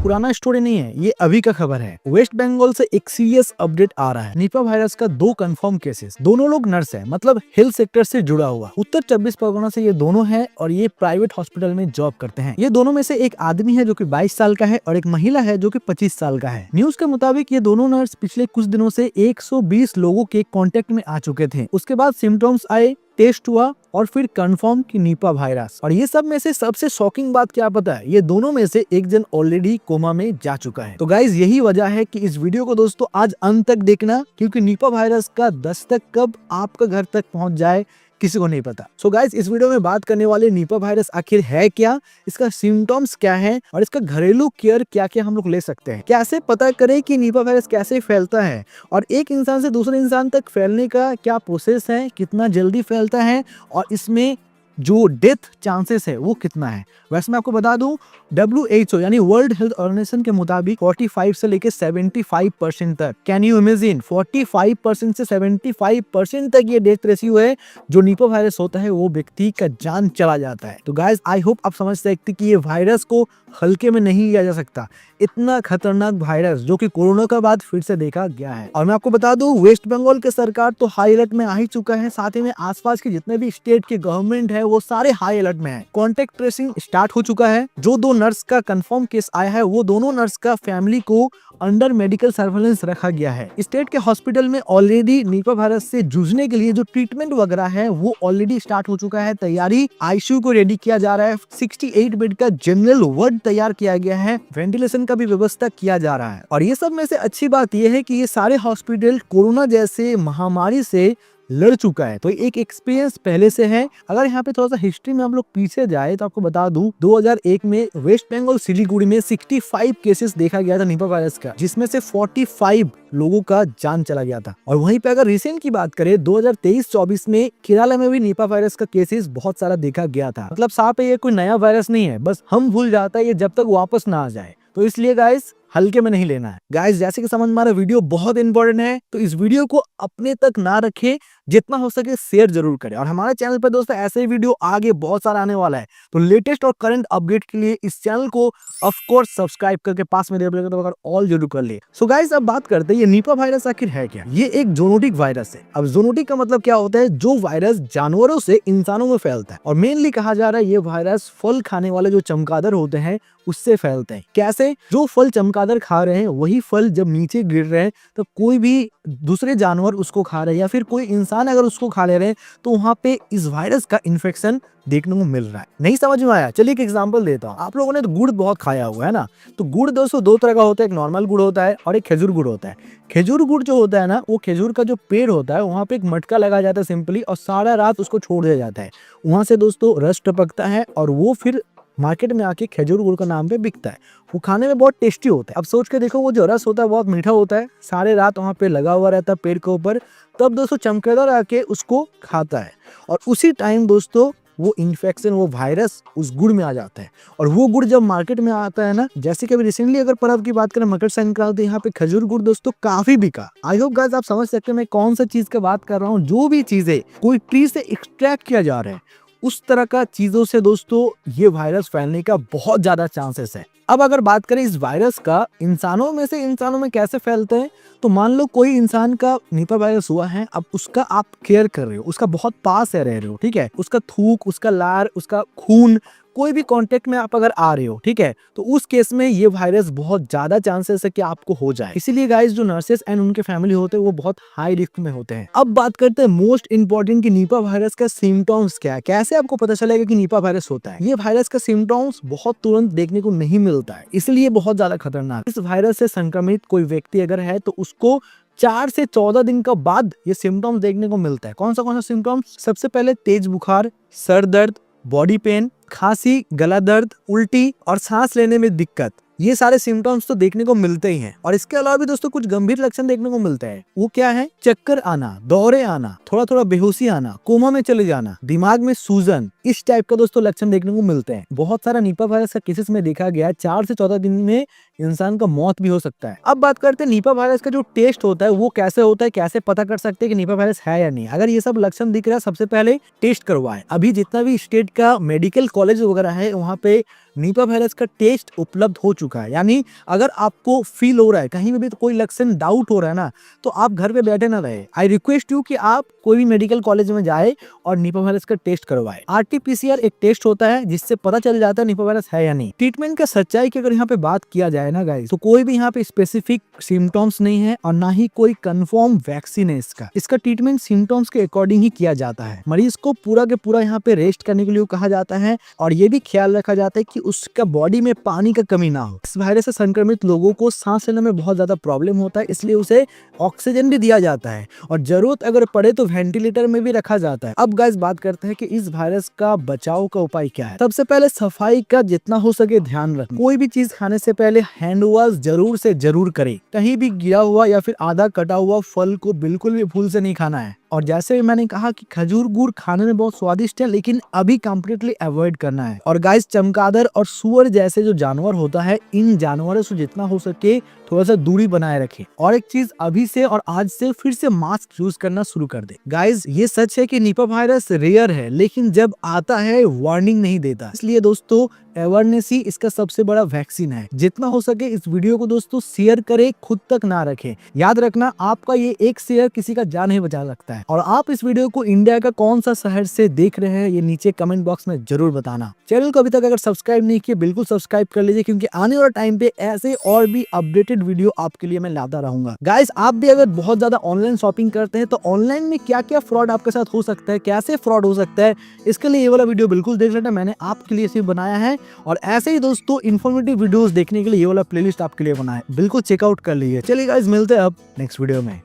पुराना स्टोरी नहीं है, ये अभी का खबर है। वेस्ट बंगाल से एक सीरियस अपडेट आ रहा है। निपा वायरस का 2 कंफर्म केसेस, दोनों लोग नर्स है, मतलब हेल्थ सेक्टर से जुड़ा हुआ। उत्तर 24 परगना से ये दोनों है और ये प्राइवेट हॉस्पिटल में जॉब करते हैं। ये दोनों में से एक आदमी है जो कि 22 साल का है और एक महिला है जो कि 25 साल का है। न्यूज के मुताबिक ये दोनों नर्स पिछले कुछ दिनों से 120 लोगों के कांटेक्ट में आ चुके थे। उसके बाद सिम्टम्स आए, टेस्ट हुआ और फिर कंफर्म कि निपा वायरस। और ये सब में से सबसे शॉकिंग बात क्या पता है, ये दोनों में से एक जन ऑलरेडी कोमा में जा चुका है। तो गाइज यही वजह है कि इस वीडियो को दोस्तों आज अंत तक देखना, क्योंकि निपा वायरस का दस्तक कब आपका घर तक पहुंच जाए किसी को नहीं पता। सो गाइस इस वीडियो में बात करने वाले निपा वायरस आखिर है क्या, इसका सिम्टम्स क्या है और इसका घरेलू केयर क्या क्या हम लोग ले सकते हैं, कैसे पता करें कि निपा वायरस कैसे फैलता है और एक इंसान से दूसरे इंसान तक फैलने का क्या प्रोसेस है, कितना जल्दी फैलता है और इसमें जो डेथ चांसेस है वो कितना है। वैसे मैं आपको बता दूं WHO यानी वर्ल्ड हेल्थ ऑर्गेनाइजेशन के मुताबिक 45 से लेके 75% तक, कैन यू इमेजिन 45% से 75% तक ये डेथ रेशियो है। जो निपा वायरस होता है वो व्यक्ति का जान चला जाता है। तो गाइस आई होप आप समझ सकते कि ये वायरस को हल्के में नहीं लिया जा सकता। इतना खतरनाक वायरस जो कि कोरोना के बाद फिर से देखा गया है। और मैं आपको बता दूं वेस्ट बंगाल के सरकार तो हाई अलर्ट में आ ही चुका है, साथ ही में आसपास के जितने भी स्टेट के गवर्नमेंट है वो सारे हाई अलर्ट में है। कॉन्टेक्ट ट्रेसिंग स्टार्ट हो चुका है। जो 2 नर्स का कंफर्म केस आया है वो दोनों नर्स का फैमिली को अंडर मेडिकल सर्वेलेंस रखा गया है। स्टेट के हॉस्पिटल में ऑलरेडी निपा वायरस से जूझने के लिए जो ट्रीटमेंट वगैरह है वो ऑलरेडी स्टार्ट हो चुका है। तैयारी आईसीयू को रेडी किया जा रहा है। 68 बेड का जनरल वार्ड तैयार किया गया है। वेंटिलेशन का भी व्यवस्था किया जा रहा है। और ये सब में से अच्छी बात यह है कि ये सारे हॉस्पिटल कोरोना जैसे महामारी से लड़ चुका है, तो एक एक्सपीरियंस पहले से है। अगर यहाँ पे थोड़ा सा हिस्ट्री में हम लोग पीछे जाए तो आपको बता दूं 2001 में वेस्ट बंगाल सिलीगुड़ी में 65 केसेस देखा गया था निपा वायरस का, जिसमें से 45 लोगों का जान चला गया था। और वहीं पे अगर रिसेंट की बात करें 2023-24 में केरला में भी निपा वायरस का केसेस बहुत सारा देखा गया था। मतलब साफ है ये कोई नया वायरस नहीं है, बस हम भूल जाता है ये जब तक वापस ना आ जाए। तो इसलिए गाइस हल्के में नहीं लेना है। गाइस जैसे कि समझ में आ रहा है वीडियो बहुत इंपॉर्टेंट है, तो इस वीडियो को अपने तक ना रखे, जितना हो सके शेयर जरूर करें। और हमारे चैनल पर दोस्तों ऐसे ही वीडियो आगे बहुत सारा आने वाला है, तो लेटेस्ट और करंट अपडेट के लिए इस चैनल को ऑफ कोर्स सब्सक्राइब करके पास में ऑल जरूर कर ले। सो गाइस अब बात करते हैं ये निपा वायरस आखिर है क्या। ये एक ज़ूनोटिक वायरस है। अब ज़ूनोटिक का मतलब क्या होता है, जो वायरस जानवरों से इंसानों में फैलता है। और मेनली कहा जा रहा है ये वायरस फल खाने वाले जो चमगादड़ होते हैं उससे फैलते हैं। कैसे, जो फल चमगादड़ खा रहे हैं वही फल जब नीचे गिर रहे हैं तो कोई भी दूसरे जानवर उसको खा रहे हैं या फिर कोई इंसान अगर उसको खा ले रहे हैं तो वहां पे इस वायरस का इन्फेक्शन देखने को मिल रहा है। नहीं समझ में आया, चलिए एक एग्जांपल देता हूँ। आप लोगों ने तो गुड़ बहुत खाया हुआ है ना, तो गुड़ दोस्तों 2 तरह का होता है, एक नॉर्मल गुड़ होता है और एक खजूर गुड़ होता है। खजूर गुड़ जो होता है ना, वो खजूर का जो पेड़ होता है वहां पे एक मटका लगाया जाता है सिंपली, और सारा रात उसको छोड़ दिया जाता है। वहां से दोस्तों रस टपकता है और वो फिर मार्केट में आके खजूर गुड़ का नाम पे बिकता है। वो खाने में बहुत टेस्टी होता है। अब सोच के देखो, वो जो रस होता है बहुत मीठा होता है, सारे रात वहाँ पे लगा हुआ रहता है पेड़ के ऊपर। तब दोस्तों चमगादड़ आके उसको खाता है और उसी टाइम दोस्तों वो इन्फेक्शन, वो वायरस उस गुड़ में आ जाता है। और वो गुड़ जब मार्केट में आता है ना, जैसे कि अभी रिसेंटली अगर पर्व की बात करें मकर संक्रांति, यहाँ पे खजूर गुड़ दोस्तों काफी बिका। आई होप गाइस आप समझ सकते हैं मैं कौन सा चीज की बात कर रहा हूँ। जो भी चीजें कोई ट्री से एक्सट्रैक्ट किया जा रहा है उस तरह का चीजों से दोस्तों ये वायरस फैलने का बहुत ज्यादा चांसेस है। अब अगर बात करें इस वायरस का इंसानों में से इंसानों में कैसे फैलते हैं, तो मान लो कोई इंसान का निपा वायरस हुआ है, अब उसका आप केयर कर रहे हो, उसका बहुत पास है रह रहे हो, ठीक है, उसका थूक, उसका लार, उसका खून, कोई भी कांटेक्ट में आप अगर आ रहे हो, ठीक है, तो उस केस में ये वायरस बहुत ज्यादा चांसेस है कि आपको हो जाए। इसीलिए गाइस जो नर्सेस एंड उनके फैमिली होते हैं वो बहुत हाई रिस्क में होते हैं। अब बात करते हैं मोस्ट इंपॉर्टेंट कि निपा वायरस का सिम्टम्स क्या है, कैसे आपको पता चलेगा कि निपा वायरस होता है। ये वायरस का सिम्टम्स बहुत तुरंत देखने को नहीं मिलता है, इसलिए बहुत ज्यादा खतरनाक। इस वायरस से संक्रमित कोई व्यक्ति अगर है तो उसको 4 से 14 दिन के बाद ये सिम्टम्स देखने को मिलता है। कौन सा सिम्टम्स, सबसे पहले तेज बुखार, सर दर्द, बॉडी पेन, खांसी, गला दर्द, उल्टी और सांस लेने में दिक्कत। ये सारे सिम्टम्स तो देखने को मिलते ही हैं। और इसके अलावा भी दोस्तों कुछ गंभीर लक्षण देखने को मिलते हैं। वो क्या है, चक्कर आना, दौरे आना, थोड़ा थोड़ा बेहोशी आना, कोमा में चले जाना, दिमाग में सूजन, इस टाइप का दोस्तों लक्षण देखने को मिलते हैं। बहुत सारा निपा वायरस का केसेस में देखा गया है 4 से 14 दिन में इंसान का मौत भी हो सकता है। अब बात करते हैं निपा वायरस का जो टेस्ट होता है वो कैसे होता है, कैसे पता कर सकते हैं कि निपा वायरस है या नहीं। अगर ये सब लक्षण दिख रहा है सबसे पहले टेस्ट करवाएं। अभी जितना भी स्टेट का मेडिकल कॉलेज वगैरह है वहाँ पे निपा वायरस का टेस्ट उपलब्ध हो चुका है। यानी अगर आपको फील हो रहा है कहीं में भी तो कोई लक्षण डाउट हो रहा है ना, तो आप घर पे बैठे ना रहे। आई रिक्वेस्ट यू कि आप कोई भी मेडिकल कॉलेज में जाए और निपा वायरस का टेस्ट करवाए। RT-PCR एक टेस्ट होता है जिससे पता चल जाता है निपा वायरस है या नहीं। ट्रीटमेंट का सच्चाई की अगर यहाँ पे बात किया जाए ना गाइस, तो कोई भी यहाँ पे स्पेसिफिक सिम्टम्स नहीं है और ना ही कोई कंफर्म वैक्सीन है इसका ट्रीटमेंट सिम्टम्स के अकॉर्डिंग ही किया जाता है। मरीज को पूरा के पूरा यहाँ पे रेस्ट करने के लिए कहा जाता है और ये भी ख्याल रखा जाता है कि उसका बॉडी में पानी का कमी ना हो। इस वायरस से संक्रमित लोगों को सांस लेने में बहुत ज्यादा प्रॉब्लम होता है, इसलिए उसे ऑक्सीजन भी दिया जाता है और जरूरत अगर पड़े तो वेंटिलेटर में भी रखा जाता है। अब गाइस बात करते हैं कि इस वायरस का बचाव का उपाय क्या है। सबसे पहले सफाई का जितना हो सके ध्यान रखें। कोई भी चीज खाने से पहले हैंड वॉश जरूर से जरूर करें। कहीं भी गिरा हुआ या फिर आधा कटा हुआ फल को बिल्कुल भी भूल से नहीं खाना है। और जैसे मैंने कहा कि खजूर गुड़ खाने में बहुत स्वादिष्ट है, लेकिन अभी कंप्लीटली अवॉइड करना है। और गाइस चमगादड़ और सुअर जैसे जो जानवर होता है, इन जानवरों से जितना हो सके थोड़ा सा दूरी बनाए रखें। और एक चीज अभी से और आज से फिर से मास्क यूज करना शुरू कर दे। गाइस ये सच है कि निपा वायरस रेयर है, लेकिन जब आता है वार्निंग नहीं देता। इसलिए दोस्तों अवेयरनेस ही इसका सबसे बड़ा वैक्सीन है। जितना हो सके इस वीडियो को दोस्तों शेयर करें, खुद तक ना रखें। याद रखना आपका ये एक शेयर किसी का जान ही बचा सकता है। और आप इस वीडियो को इंडिया का कौन सा शहर से देख रहे हैं ये नीचे कमेंट बॉक्स में जरूर बताना। चैनल को अभी तक अगर सब्सक्राइब नहीं किया बिल्कुल सब्सक्राइब कर लीजिए, क्योंकि आने वाले टाइम पे ऐसे और भी अपडेटेड वीडियो आपके लिए मैं लाता रहूंगा। गाइस आप भी अगर बहुत ज्यादा ऑनलाइन शॉपिंग करते हैं तो ऑनलाइन में क्या क्या फ्रॉड आपके साथ हो सकता है, कैसे फ्रॉड हो सकता है, इसके लिए ये वाला वीडियो बिल्कुल देख लेना। मैंने आपके लिए सिर्फ बनाया है और ऐसे ही दोस्तों इन्फॉर्मेटिव वीडियोस देखने के लिए ये वाला प्लेलिस्ट आपके लिए बनाया है, बिल्कुल चेकआउट कर लीजिए। चलिए गाइस मिलते हैं अब नेक्स्ट वीडियो में।